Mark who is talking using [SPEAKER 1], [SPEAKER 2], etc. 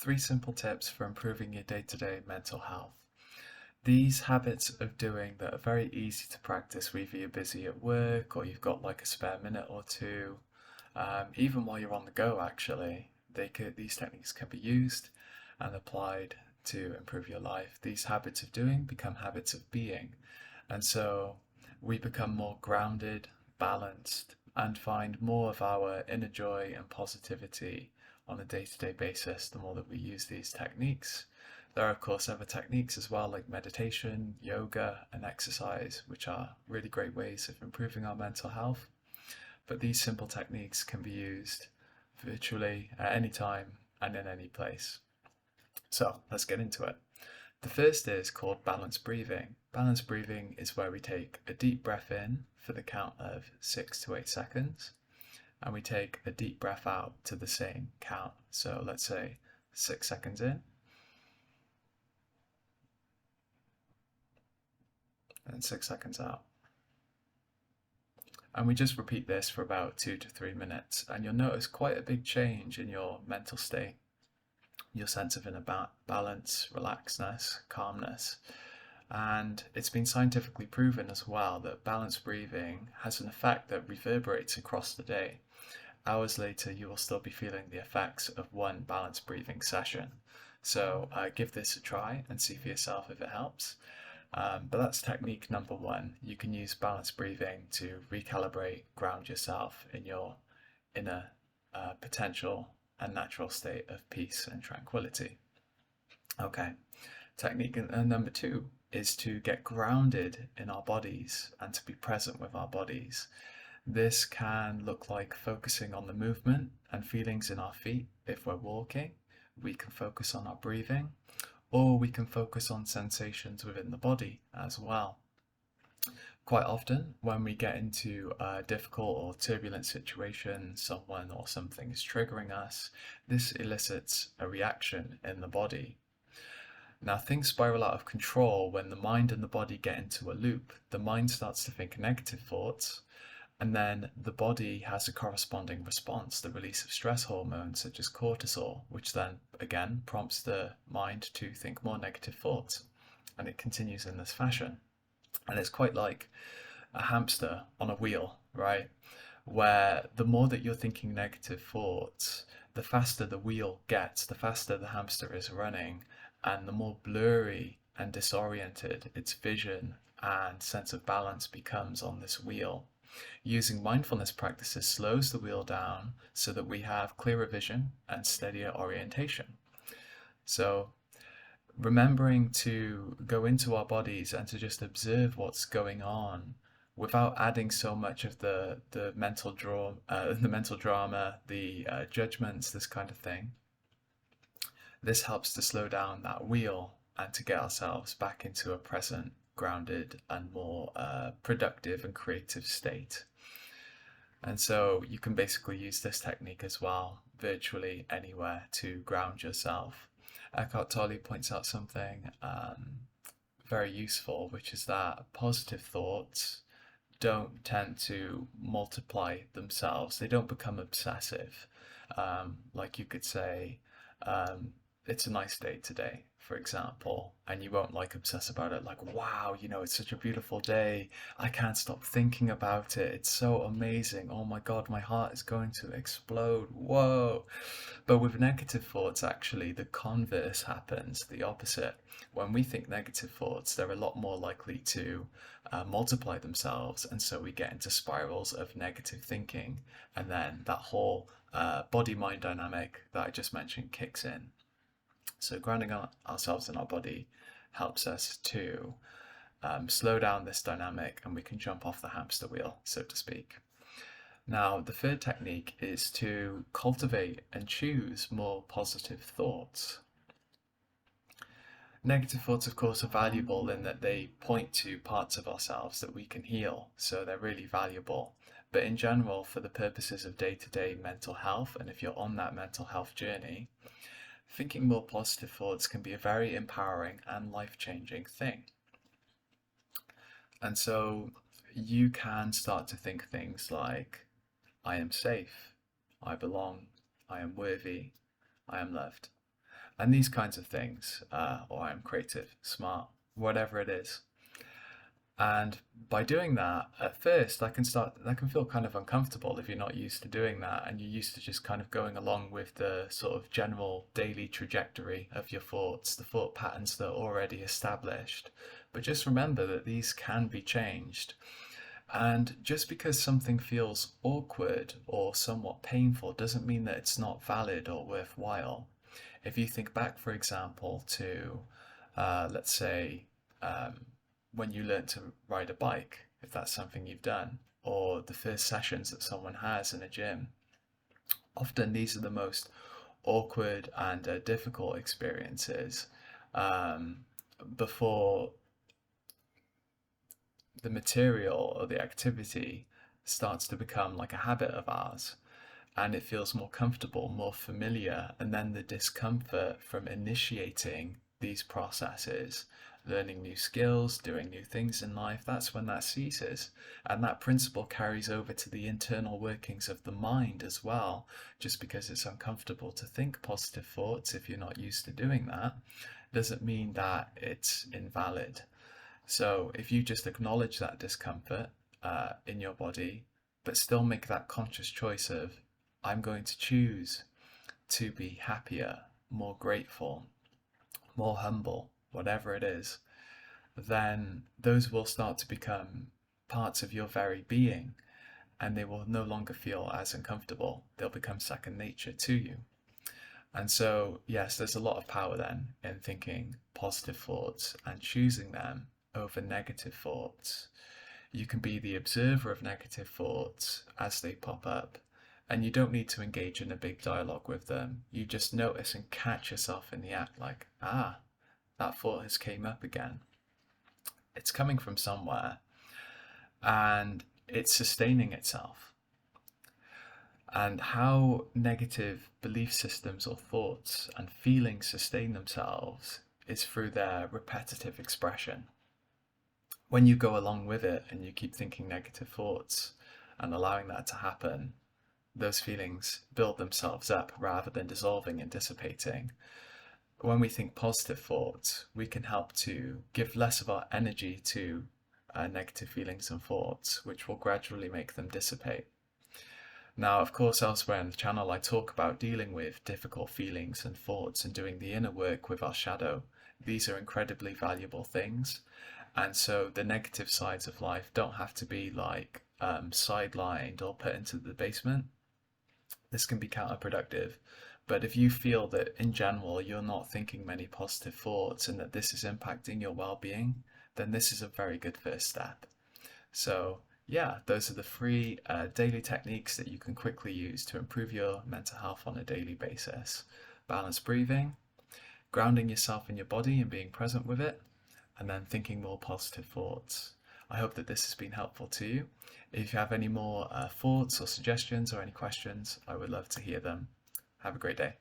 [SPEAKER 1] 3 simple tips for improving your day-to-day mental health. These habits of doing that are very easy to practice, whether you're busy at work or you've got like a spare minute or two, even while you're on the go actually, these techniques can be used and applied to improve your life. These habits of doing become habits of being, and so we become more grounded, balanced, and find more of our inner joy and positivity on a day-to-day basis the more that we use these techniques. There are, of course, other techniques as well, like meditation, yoga, and exercise, which are really great ways of improving our mental health. But these simple techniques can be used virtually at any time and in any place. So let's get into it. The first is called balanced breathing. Balanced breathing is where we take a deep breath in for the count of 6 to 8 seconds, and we take a deep breath out to the same count. So let's say 6 seconds in and 6 seconds out. And we just repeat this for about 2 to 3 minutes, and you'll notice quite a big change in your mental state, your sense of inner balance, relaxedness, calmness. And it's been scientifically proven as well that balanced breathing has an effect that reverberates across the day. Hours later, you will still be feeling the effects of one balanced breathing session. So give this a try and see for yourself if it helps. But that's technique number one. You can use balanced breathing to recalibrate, ground yourself in your inner potential and natural state of peace and tranquility. Okay, technique number two is to get grounded in our bodies and to be present with our bodies. This can look like focusing on the movement and feelings in our feet if we're walking. We can focus on our breathing, or we can focus on sensations within the body as well. Quite often, when we get into a difficult or turbulent situation, someone or something is triggering us, this elicits a reaction in the body. Now, things spiral out of control when the mind and the body get into a loop. The mind starts to think negative thoughts, and then the body has a corresponding response, the release of stress hormones such as cortisol, which then again prompts the mind to think more negative thoughts. And it continues in this fashion. And it's quite like a hamster on a wheel, right? Where the more that you're thinking negative thoughts, the faster the wheel gets, the faster the hamster is running, and the more blurry and disoriented its vision and sense of balance becomes on this wheel. Using mindfulness practices slows the wheel down so that we have clearer vision and steadier orientation. So remembering to go into our bodies and to just observe what's going on without adding so much of the mental drama, the judgments, this kind of thing. This helps to slow down that wheel and to get ourselves back into a present, grounded, and more productive and creative state. And so you can basically use this technique as well, virtually anywhere, to ground yourself. Eckhart Tolle points out something very useful, which is that positive thoughts don't tend to multiply themselves. They don't become obsessive. Like you could say, it's a nice day today, for example, and you won't like obsess about it like, wow, it's such a beautiful day. I can't stop thinking about it. It's so amazing. Oh my God, my heart is going to explode. Whoa. But with negative thoughts, actually, the converse happens, the opposite. When we think negative thoughts, they're a lot more likely to multiply themselves, and so we get into spirals of negative thinking, and then that whole body-mind dynamic that I just mentioned kicks in. So grounding ourselves in our body helps us to slow down this dynamic, and we can jump off the hamster wheel, so to speak. Now, the third technique is to cultivate and choose more positive thoughts. Negative thoughts, of course, are valuable in that they point to parts of ourselves that we can heal, so they're really valuable. But in general, for the purposes of day-to-day mental health, and if you're on that mental health journey, thinking more positive thoughts can be a very empowering and life-changing thing. And so you can start to think things like, I am safe, I belong, I am worthy, I am loved. and these kinds of things, or I'm creative, smart, whatever it is. And by doing that, at first, that can feel kind of uncomfortable if you're not used to doing that and you're used to just kind of going along with the sort of general daily trajectory of your thoughts, the thought patterns that are already established. But just remember that these can be changed. And just because something feels awkward or somewhat painful doesn't mean that it's not valid or worthwhile. If you think back, for example, to let's say, when you learn to ride a bike, if that's something you've done, or the first sessions that someone has in a gym, often these are the most awkward and difficult experiences um, before the material or the activity starts to become like a habit of ours, and it feels more comfortable, more familiar, and then the discomfort from initiating these processes, learning new skills, doing new things in life, that's when that ceases. And that principle carries over to the internal workings of the mind as well. Just because it's uncomfortable to think positive thoughts, if you're not used to doing that, doesn't mean that it's invalid. So if you just acknowledge that discomfort in your body, but still make that conscious choice of, I'm going to choose to be happier, more grateful, more humble, whatever it is, then those will start to become parts of your very being, and they will no longer feel as uncomfortable. They'll become second nature to you. And so, yes, there's a lot of power then in thinking positive thoughts and choosing them over negative thoughts. You can be the observer of negative thoughts as they pop up, and you don't need to engage in a big dialogue with them. You just notice and catch yourself in the act, like, that thought has came up again. It's coming from somewhere, and it's sustaining itself. And how negative belief systems or thoughts and feelings sustain themselves is through their repetitive expression. When you go along with it and you keep thinking negative thoughts and allowing that to happen, those feelings build themselves up rather than dissolving and dissipating. When we think positive thoughts, we can help to give less of our energy to negative feelings and thoughts, which will gradually make them dissipate. Now, of course, elsewhere in the channel, I talk about dealing with difficult feelings and thoughts and doing the inner work with our shadow. These are incredibly valuable things. And so the negative sides of life don't have to be like sidelined or put into the basement. This can be counterproductive. But if you feel that in general you're not thinking many positive thoughts and that this is impacting your well-being, then this is a very good first step. So yeah, those are the 3 daily techniques that you can quickly use to improve your mental health on a daily basis. Balanced breathing, grounding yourself in your body and being present with it, and then thinking more positive thoughts. I hope that this has been helpful to you. If you have any more thoughts or suggestions or any questions, I would love to hear them. Have a great day.